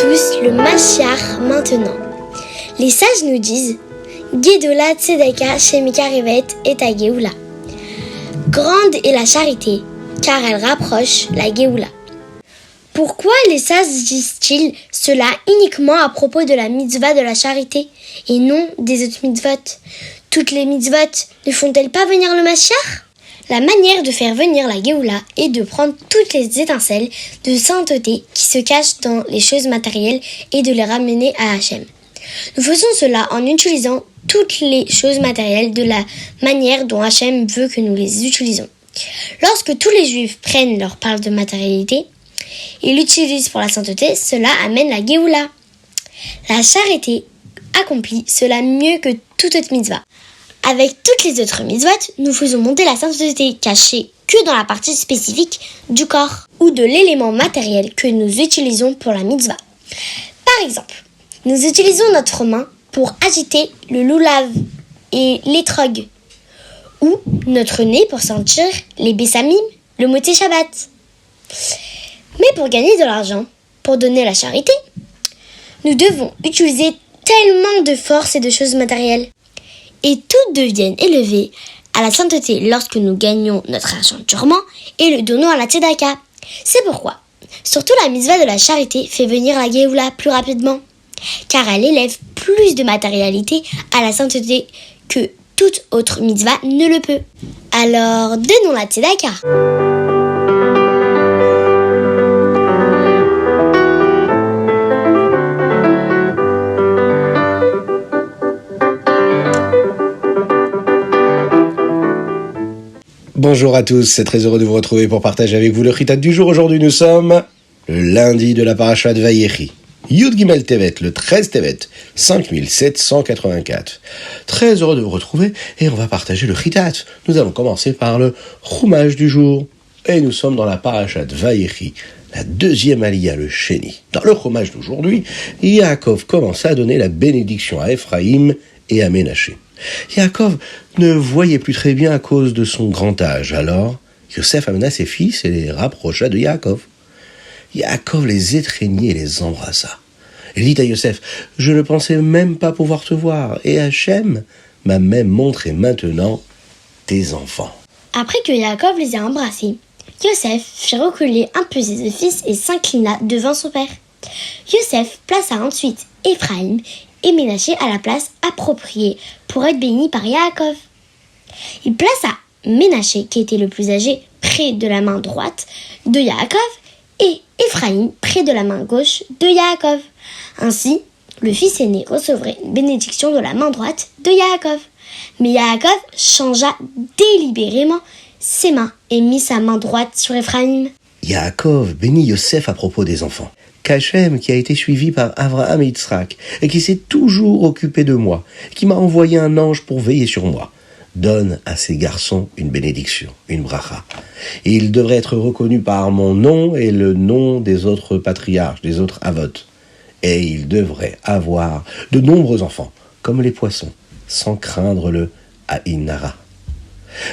tous le Mashiach maintenant. Les sages nous disent Gedola Tzedaka Shemikarevet et ta Géoula. Grande est la charité, car elle rapproche la Géoula. Pourquoi les sages disent-ils cela uniquement à propos de la mitzvah de la charité et non des autres mitzvot? Toutes les mitzvot ne font-elles pas venir le Mashiach? La manière de faire venir la Géoula est de prendre toutes les étincelles de sainteté qui se cachent dans les choses matérielles et de les ramener à Hachem. Nous faisons cela en utilisant toutes les choses matérielles de la manière dont Hachem veut que nous les utilisons. Lorsque tous les Juifs prennent leur part de matérialité et l'utilisent pour la sainteté, cela amène la Géoula. La charité accomplit cela mieux que toute autre mitzvah. Avec toutes les autres mitzvot, nous faisons monter la sainteté cachée que dans la partie spécifique du corps ou de l'élément matériel que nous utilisons pour la mitzvah. Par exemple, nous utilisons notre main pour agiter le loulav et l'étrog, ou notre nez pour sentir les bessamim, le moté Shabbat. Mais pour gagner de l'argent, pour donner la charité, nous devons utiliser tellement de force et de choses matérielles. Et toutes deviennent élevées à la sainteté lorsque nous gagnons notre argent durement et le donnons à la tzedaka. C'est pourquoi, surtout la mitzvah de la charité fait venir la Géoula plus rapidement, car elle élève plus de matérialité à la sainteté que toute autre mitzvah ne le peut. Alors, donnons la tzedaka. Bonjour à tous, c'est très heureux de vous retrouver pour partager avec vous le Chitat du jour. Aujourd'hui, nous sommes le lundi de la Parashat Vayechi. Yud Gimel Tevet, le 13 Tevet, 5784. Très heureux de vous retrouver et on va partager le Chitat. Nous allons commencer par le Chumash du jour. Et nous sommes dans la Parashat Vayechi, la deuxième Aliyah, le Sheni. Dans le Chumash d'aujourd'hui, Yaakov commence à donner la bénédiction à Ephraïm et à Ménaché. Yaakov ne voyait plus très bien à cause de son grand âge. Alors, Yosef amena ses fils et les rapprocha de Yaakov. Yaakov les étreignit et les embrassa. Il dit à Yosef, « Je ne pensais même pas pouvoir te voir, et Hachem m'a même montré maintenant tes enfants. » Après que Yaakov les a embrassés, Yosef fit reculer un peu ses fils et s'inclina devant son père. Yosef plaça ensuite Ephraïm et Ménaché à la place appropriée pour être béni par Yaakov. Il plaça Ménaché, qui était le plus âgé, près de la main droite de Yaakov et Ephraïm près de la main gauche de Yaakov. Ainsi, le fils aîné recevrait une bénédiction de la main droite de Yaakov. Mais Yaakov changea délibérément ses mains et mit sa main droite sur Ephraïm. Yaakov bénit Yosef à propos des enfants. Qu'Hachem, qui a été suivi par Avraham et Yitzhak, et qui s'est toujours occupé de moi, qui m'a envoyé un ange pour veiller sur moi, donne à ces garçons une bénédiction, une bracha. Et ils devraient être reconnus par mon nom et le nom des autres patriarches, des autres avot. Et ils devraient avoir de nombreux enfants, comme les poissons, sans craindre le Aïn Hara.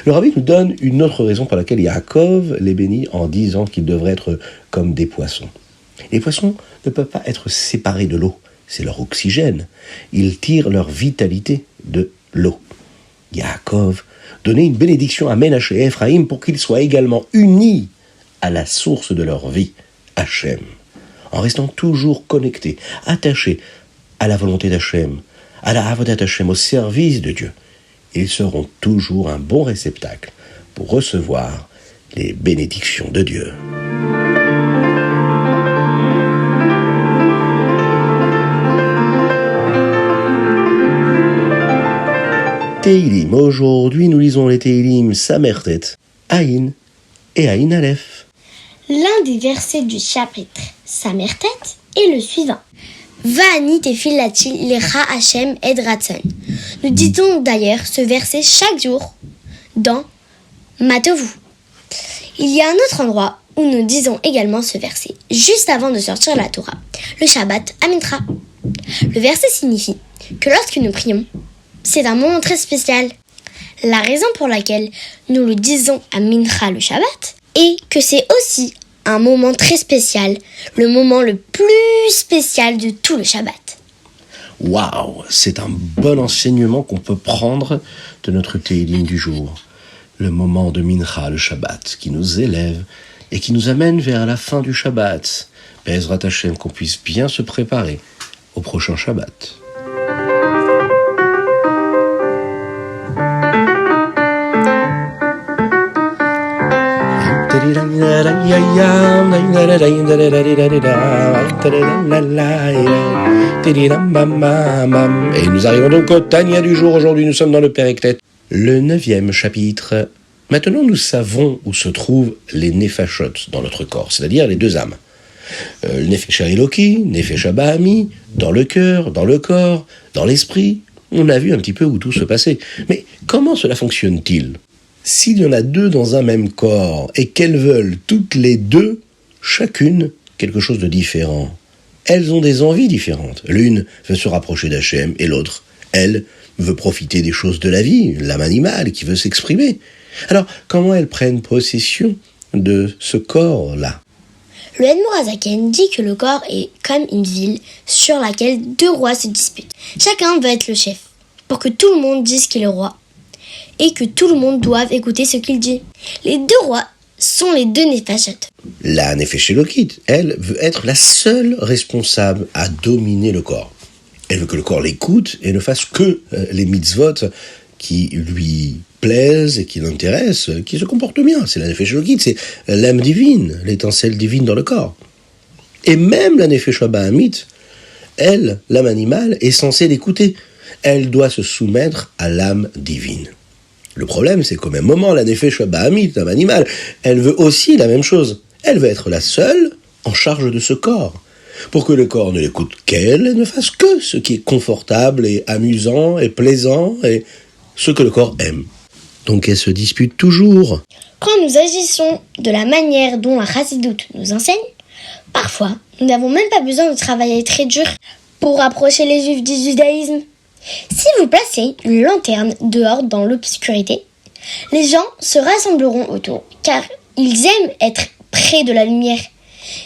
Le rabbi nous donne une autre raison pour laquelle Yaakov les bénit en disant qu'ils devraient être comme des poissons. Les poissons ne peuvent pas être séparés de l'eau, c'est leur oxygène. Ils tirent leur vitalité de l'eau. Yaakov donnait une bénédiction à Ménaché et Ephraïm pour qu'ils soient également unis à la source de leur vie, Hachem, en restant toujours connectés, attachés à la volonté d'Hachem, à la avodat Hachem, au service de Dieu. Ils seront toujours un bon réceptacle pour recevoir les bénédictions de Dieu. Teilim. Aujourd'hui, nous lisons les Teilim Samertet, Aïn et Aïn Aleph. L'un des versets du chapitre Samertet est le suivant. Va'ani tefilati lecha Hachem ed ratzon. Nous disons d'ailleurs ce verset chaque jour dans Matovu. Il y a un autre endroit où nous disons également ce verset, juste avant de sortir la Torah, le Shabbat à Mincha. Le verset signifie que lorsque nous prions, c'est un moment très spécial. La raison pour laquelle nous le disons à Mincha le Shabbat est que c'est aussi un moment très spécial, le moment le plus spécial de tout le Shabbat. Waouh, c'est un bon enseignement qu'on peut prendre de notre Tehillim du jour. Le moment de Mincha, le Shabbat, qui nous élève et qui nous amène vers la fin du Shabbat. Be'ezrat Hashem, qu'on puisse bien se préparer au prochain Shabbat. Et nous arrivons donc au Tanya du jour. Aujourd'hui, nous sommes dans le Périclète, le 9e chapitre. Maintenant, nous savons où se trouvent les Nefashot dans notre corps, c'est-à-dire les deux âmes. Le Nefesh Eloki, Nefesh Bahami, dans le cœur, dans le corps, dans l'esprit. On a vu un petit peu où tout se passait. Mais comment cela fonctionne-t-il ? S'il y en a deux dans un même corps et qu'elles veulent toutes les deux, chacune, quelque chose de différent, elles ont des envies différentes. L'une veut se rapprocher d'Hachem et l'autre, elle, veut profiter des choses de la vie, l'âme animale qui veut s'exprimer. Alors, comment elles prennent possession de ce corps-là ? Le Edmorazaken dit que le corps est comme une ville sur laquelle deux rois se disputent. Chacun veut être le chef, pour que tout le monde dise qu'il est roi, et que tout le monde doive écouter ce qu'il dit. Les deux rois sont les deux Nefashot. La Nefesh Elokit, elle, veut être la seule responsable à dominer le corps. Elle veut que le corps l'écoute et ne fasse que les mitzvot qui lui plaisent et qui l'intéressent, qui se comportent bien. C'est la Nefesh Elokit, c'est l'âme divine, l'étincelle divine dans le corps. Et même la Nefesh Bahamit, elle, l'âme animale, est censée l'écouter. Elle doit se soumettre à l'âme divine. Le problème, c'est qu'au même moment, la Nefesh Bahamit, l'âme animale, elle veut aussi la même chose. Elle veut être la seule en charge de ce corps. Pour que le corps ne l'écoute qu'elle et ne fasse que ce qui est confortable et amusant et plaisant et ce que le corps aime. Donc elle se dispute toujours. Quand nous agissons de la manière dont la Chassidoute nous enseigne, parfois, nous n'avons même pas besoin de travailler très dur pour rapprocher les Juifs du judaïsme. Si vous placez une lanterne dehors dans l'obscurité, les gens se rassembleront autour, car ils aiment être près de la lumière.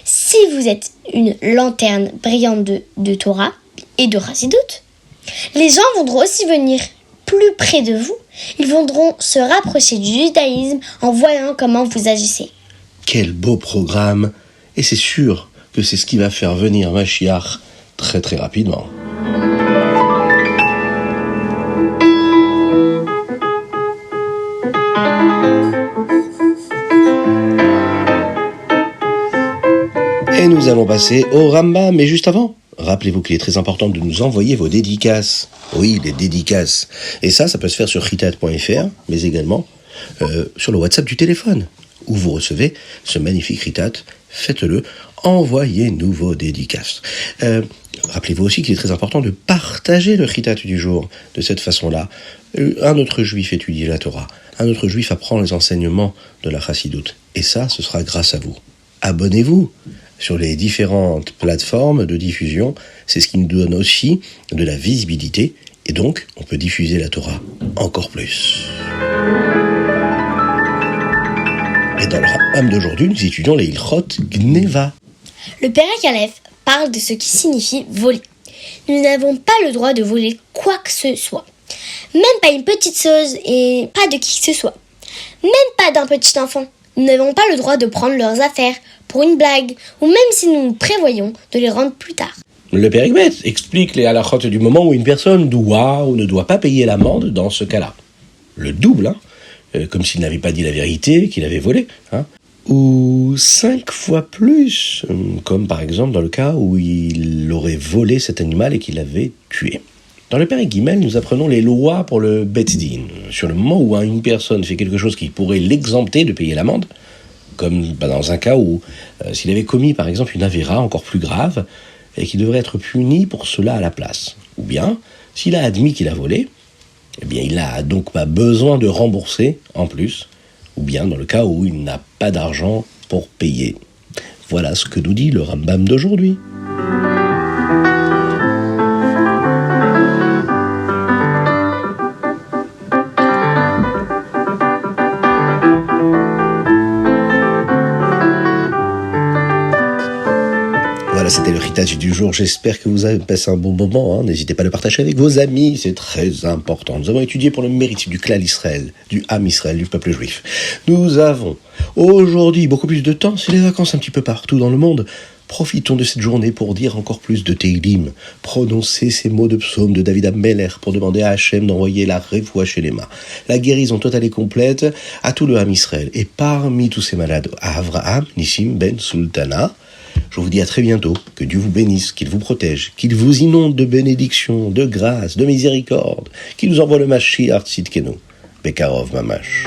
Si vous êtes une lanterne brillante de Torah et de Chassidoute, les gens voudront aussi venir plus près de vous. Ils voudront se rapprocher du judaïsme en voyant comment vous agissez. Quel beau programme! Et c'est sûr que c'est ce qui va faire venir Mashiach très très rapidement. Et nous allons passer au Rambam, mais juste avant, rappelez-vous qu'il est très important de nous envoyer vos dédicaces. Oui, les dédicaces. Et ça peut se faire sur ritat.fr, mais également sur le WhatsApp du téléphone, où vous recevez ce magnifique Ritat. Faites-le, envoyez-nous vos dédicaces. Rappelez-vous aussi qu'il est très important de partager le Ritat du jour de cette façon-là. Un autre juif étudie la Torah, un autre juif apprend les enseignements de la Chassidoute. Et ça, ce sera grâce à vous. Abonnez-vous sur les différentes plateformes de diffusion. C'est ce qui nous donne aussi de la visibilité. Et donc, on peut diffuser la Torah encore plus. Et dans le Rambam d'aujourd'hui, nous étudions les Ilchot Gneva. Le Pérec Aleph parle de ce qui signifie voler. Nous n'avons pas le droit de voler quoi que ce soit. Même pas une petite chose et pas de qui que ce soit. Même pas d'un petit enfant. Nous n'avons pas le droit de prendre leurs affaires pour une blague, ou même si nous prévoyons de les rendre plus tard. Le Périkbet explique les halachot du moment où une personne doit ou ne doit pas payer l'amende dans ce cas-là. Le double, comme s'il n'avait pas dit la vérité, qu'il avait volé, ou 5 fois plus, comme par exemple dans le cas où il aurait volé cet animal et qu'il l'avait tué. Dans le Pérek Gimel, nous apprenons les lois pour le Bet Din. Sur le moment où une personne fait quelque chose qui pourrait l'exempter de payer l'amende, comme dans un cas où s'il avait commis par exemple une avéra encore plus grave et qui devrait être puni pour cela à la place. Ou bien, s'il a admis qu'il a volé, eh bien il n'a donc pas besoin de rembourser en plus, ou bien dans le cas où il n'a pas d'argent pour payer. Voilà ce que nous dit le Rambam d'aujourd'hui. méditation du jour, j'espère que vous avez passé un bon moment. N'hésitez pas à le partager avec vos amis, c'est très important. Nous avons étudié pour le mérite du clan Israël, du Ham Israël, du peuple juif. Nous avons aujourd'hui beaucoup plus de temps, c'est les vacances un petit peu partout dans le monde. Profitons de cette journée pour dire encore plus de Teilim, prononcer ces mots de psaume de David Ameller pour demander à Hachem d'envoyer la Refoua Shelema, la guérison totale et complète à tout le Ham Israël. Et parmi tous ces malades, à Avraham, Nissim Ben Sultana, je vous dis à très bientôt, que Dieu vous bénisse, qu'il vous protège, qu'il vous inonde de bénédictions, de grâce, de miséricorde, qu'il nous envoie le Mashiach Tzidkenu, Bekarov Mamash.